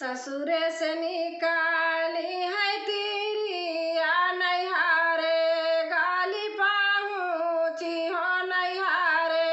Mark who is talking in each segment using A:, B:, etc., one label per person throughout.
A: ससुरे से निकाली है तिरिया नैहारे, गाली पाहुची हो नैहारे,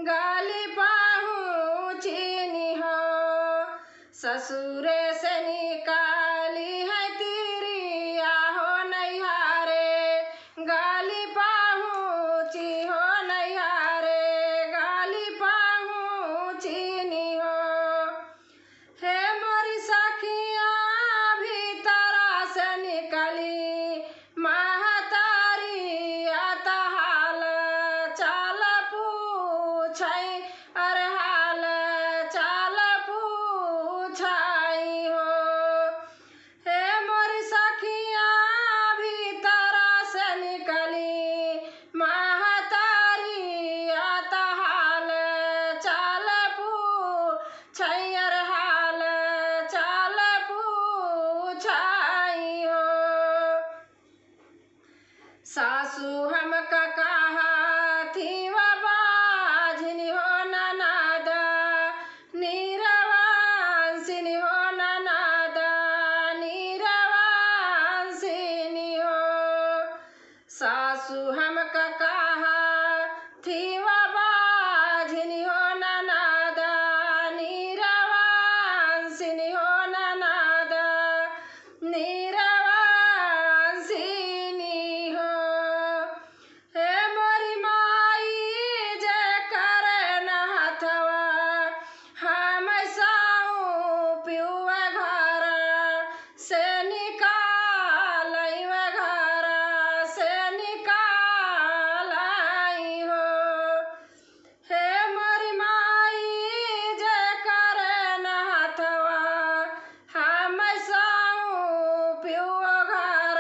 A: गाली पाहुची हो। ससुरे से निकाली है तिरिया हो नैहारे, गाली पाहुची हो नैहारे, गाली पाहुची हो। हे मोरी सखिया भीतरा से निकली महतारी आता हाल चाल पूछई, अरे हाल चाल पूछई हो। हे मोरी सखिया भीतरा से निकली महतारी आता हाल चाल पूछई, अरे हाल चाल पूछई हो। सासू हमका कहती वा बाझनी हो ननद, नीरवांसिनी हो ननद, नीरवांसिनी हो। सासू हमका कहती वा बाझनी हो ननद, नीरवांसिनी हो ननद, नीरवांसिनी हो। हे मोरी माई जे करे न हथवा, हम साऊ पियुए घर से निकालई, वे घर से निकालई हो। हे मोरी माई जे करे न हथवा, हम साऊ पियुए घर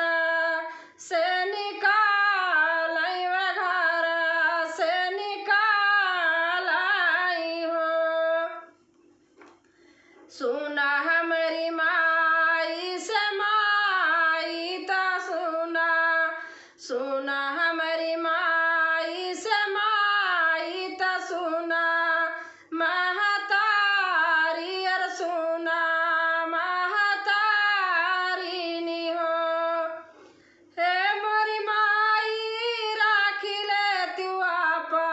A: से निकालई, वे घर से निकालई हो। सुना हमारी माई से माई ता सुना, सुना हमारी माई से माई ता सुना महतारी, अर सुना महतारी हो। हे मोरी माई राखी ले तुआपा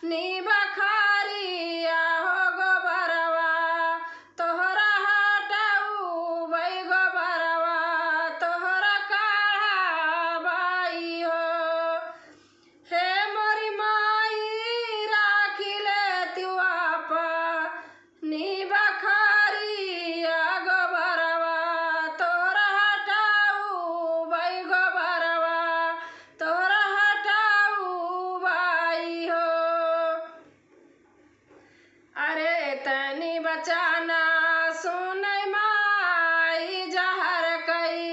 A: नी बखारिया हो गोबरवा, तोहरा हटाऊ वही गोबरवा, तोहरा काढ़ाबाई हो। हे मोरी माई राखी ले तुआपा नी बखारिया गोबरवा, तोहरा हटाऊ वही गोबरवा, तोहरा हटाऊ बाई हो। अरे तनी बचाना सुनई माई जहर कई,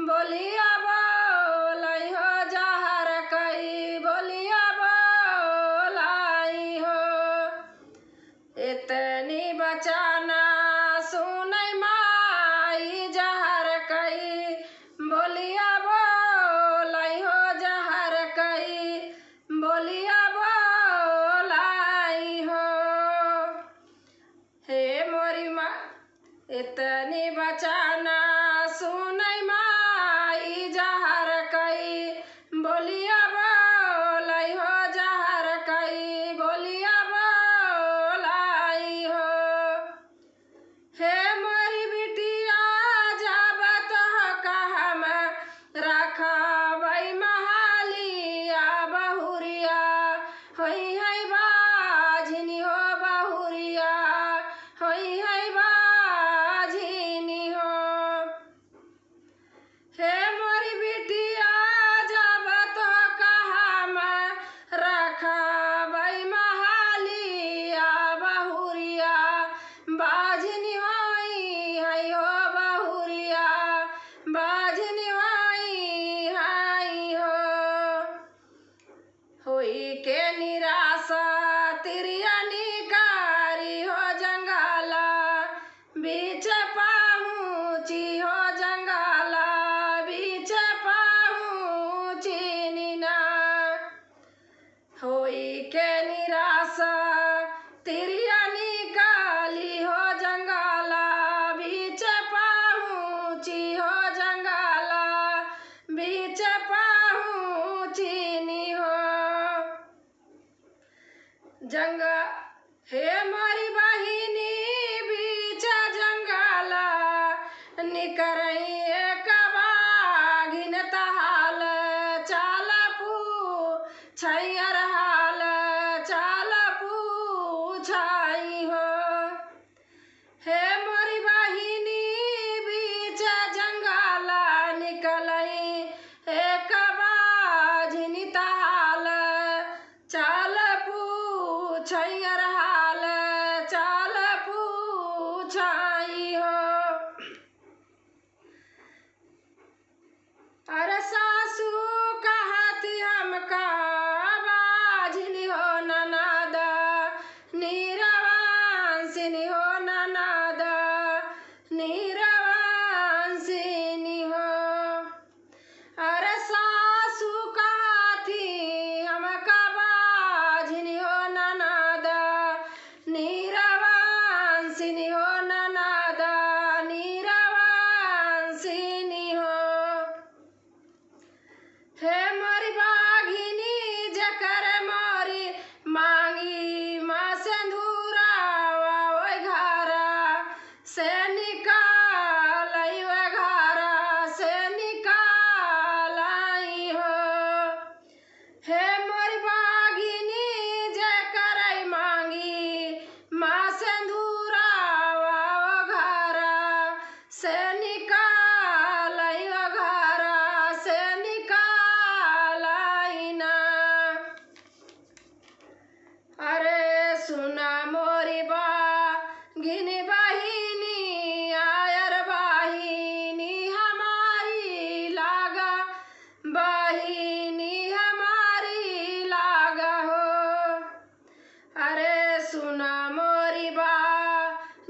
A: बोलिया बोलई हो जहर कई, बोलिया बोलई हो। इतनी बचाना सुनई माई जहर कई, बोलिया बोलई हो जहर कई, बोलिया बोलई हो। हे मोरी माँ इतनी बचाना सुनई माई जहर कई, बोलिया बोलई हो जहर कई, बोलिया बोलई हो। हे मोरी बिटिया जब तह कहम रखबई महालिया बहुरिया, होई है बाझनी हो बहुरिया, होई है बाझनी हो।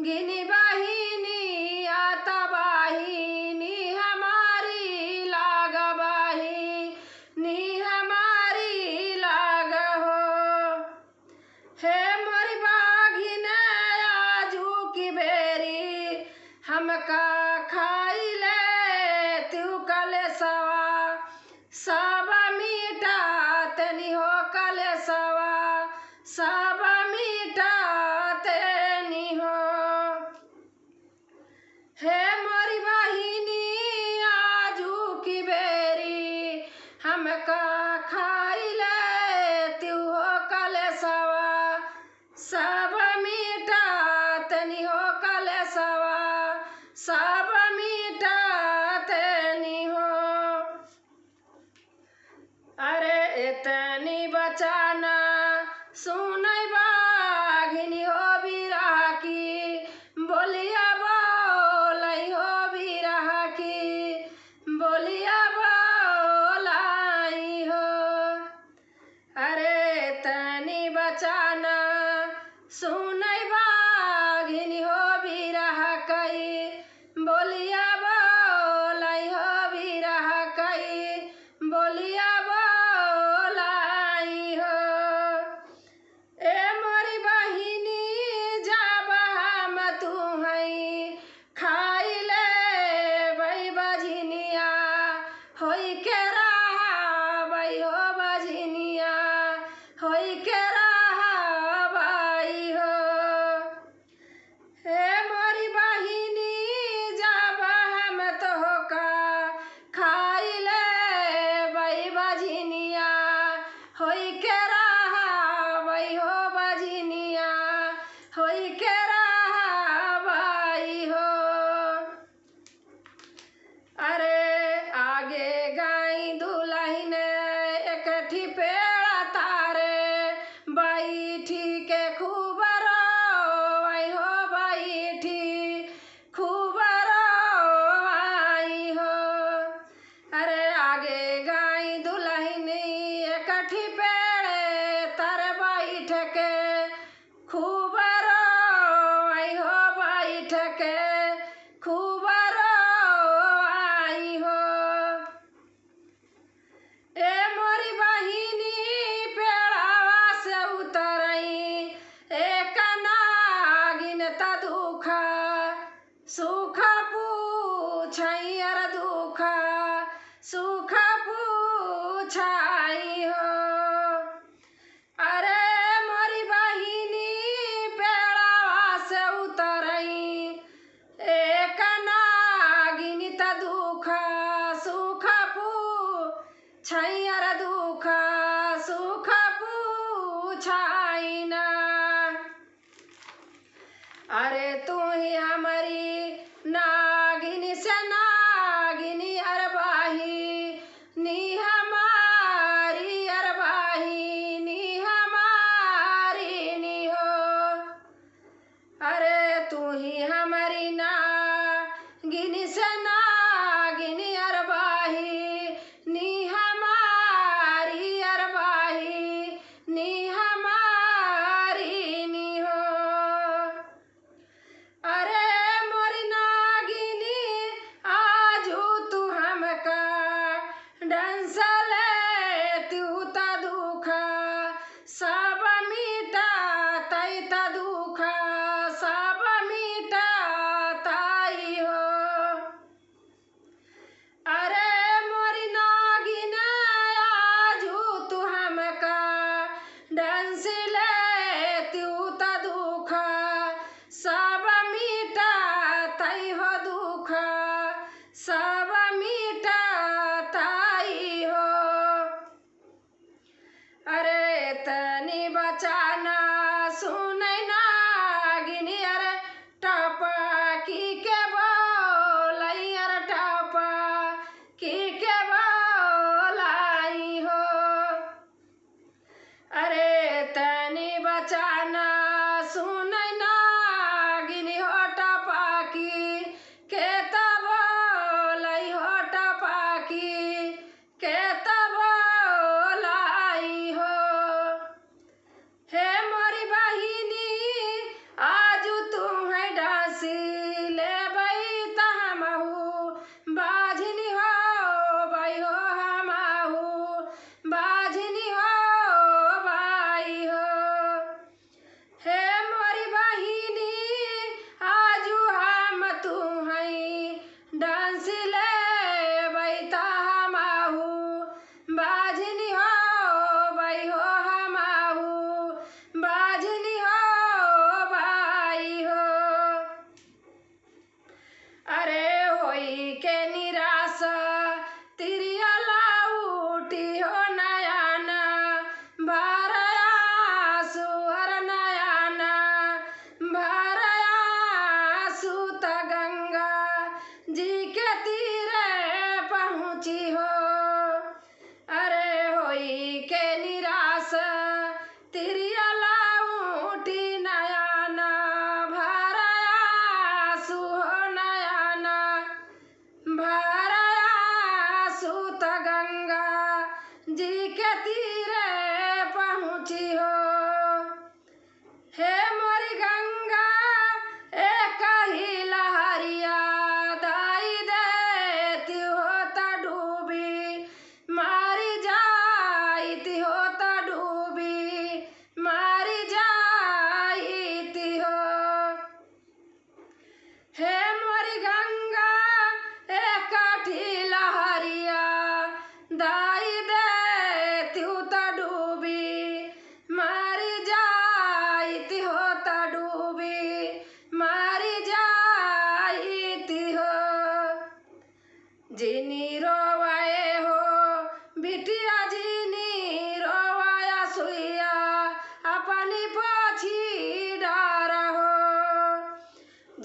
A: गिनी बहिनी आता बाहिनी हमारी लाग बाहिनी हमारी लाग हो। हे मोरी बाघिन आजू की बेरी हमका खाई ले तू कलेसवा सब मीठा तनी हो कलेसवा सब मीठा तनी हो। हे मोरी बहिनी आजू की बेरी हमका खाई ले तू हो कलेसवा सब मीठा तनी हो कलेसवा सब मीठा तनी हो। अरे इतनी बचाना सुनई बाघिनी हो बिरहा की बोलिया बोलई हो बिरहा की बोलिया बोलाई हो। अरे इतनी बचाना सुनई बाघिनी हो बिरहा कई बोलिया बोलई हो बिरहा कई बोलिया बोलाई हो। ए मोरी बहिनी जब हम तू हई खाई ले बई बजनिया होई के रहा बई हो बजनिया होई के रहा बई हो। हे मोरी बहिनी जब हम तो का खाई ले बई बजनिया होई के रहा बई हो बजनिया होई के रहा बई हो। अरे आगे गाई दुल्हन एकठी पेड़ा तारे बैठी के खूब रोवई हो बैठी खूब रोवई हो। अरे आगे गाई दुल्हन एकठी पेड़े तर बैठ के खूब रोवई हो बैठ के खूब रोवई हो। ए मोरी बहिनी पेड़ावा से उतरई एक नागिन त दुखा सुख पूछई अर दुखा सुख पूछई हो। अरे मोरी बहिनी पेड़ावा से उतरई एक नागिन त दुखा सुख पूछई अर दुखा सुख पूछई ना। अरे तू ही हमारी नागिनी से नागिनी अरबाही नी हमारी अरबाही नी हमारी नी हो। अरे तू ही हमारी नागिनी से नागिनी अरबाही नी हमारी अरबाही नी हमारी नी हो। अरे मोरी नागिनी आजू तू हमका डांस ले तू त दुखा सब मीठा तई त दुखा सब मीठा ता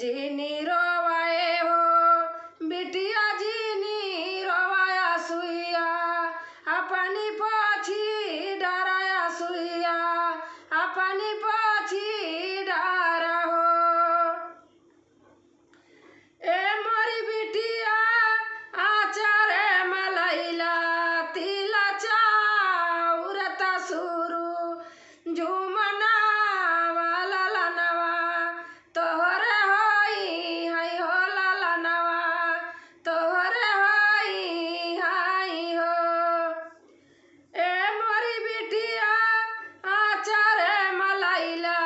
A: जीनी रोवाए हो बिटिया जीनी रोवाया सुइया अपनी पोछी डराया सुइया अपनी पोछी डरा हो ए मोरी बिटिया आचारे मलैला तिला चाउरता सुरु झुमना वाला लनवा तोहरे होई हाय हो ललनवा तोहरे होई हाय हो ए मोरी बिटिया आचारे मलैला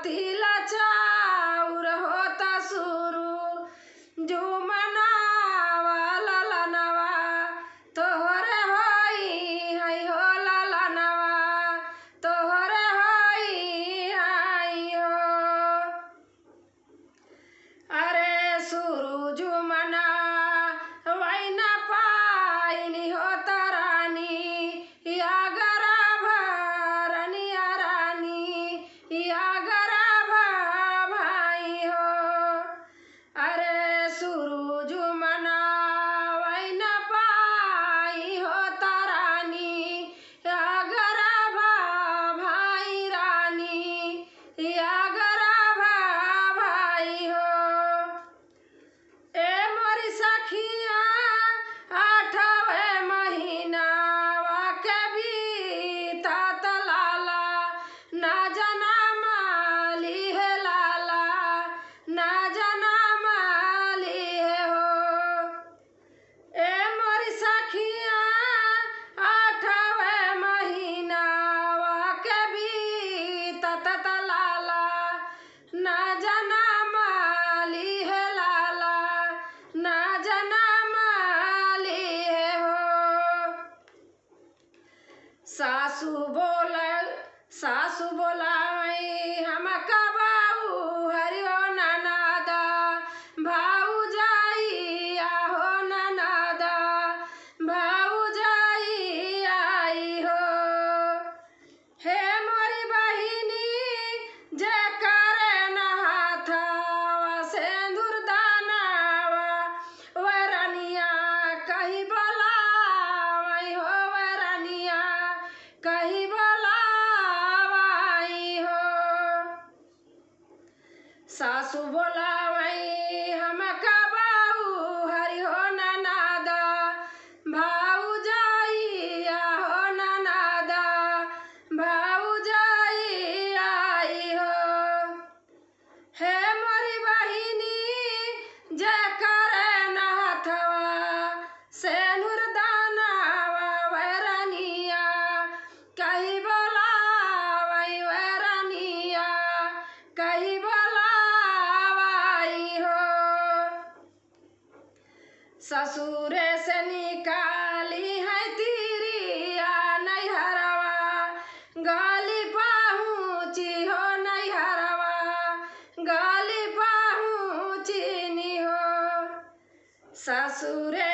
A: तिला चाउर होता सुरु झुमना वाला लनवा तोहरे होई हाय हो ललनवा तोहरे होई हाय हो अरे सुरु झुमना वैना पाइनी हो तरानी या गरा भरनी रानी या गरा भाई हो अरे सुरु झुमना वैना पाई हो तरानी या गरा भाई रानी या गरा भाई हो ए मोरी सखिया आठवे महीना वाके बीता तलाला ना जना माली है लाला ना जना माली है हो ए मोरी सखिया आठवे महीना वाके बीता तलाला ना जना माली है लाला ना जना माली है हो सासू बोलाई हम कबाऊ हरियो ननादा भाऊ जाई आहो ननादा भाऊ जाई आई हो हे मोरी बहिनी जे करे नहाथावा सेंदूर दानावा वरनिया कही बोलावई हो वरनिया कही बोलावई हो सासू बोलावई हम कबाऊ हरि हो ननादा भाऊ जाई आहो ननादा भाऊ जाई आई हो हे मोरी बहिनी जे करे नहथवा सेनुर दानावा वरनिया कही बोलावई वरनिया कही बोलावई हो ससुरे से निकाली है तिरिया नैहरवा गाली पहुँची हो नैहरवा गाली पहुँचीनी हो ससुरे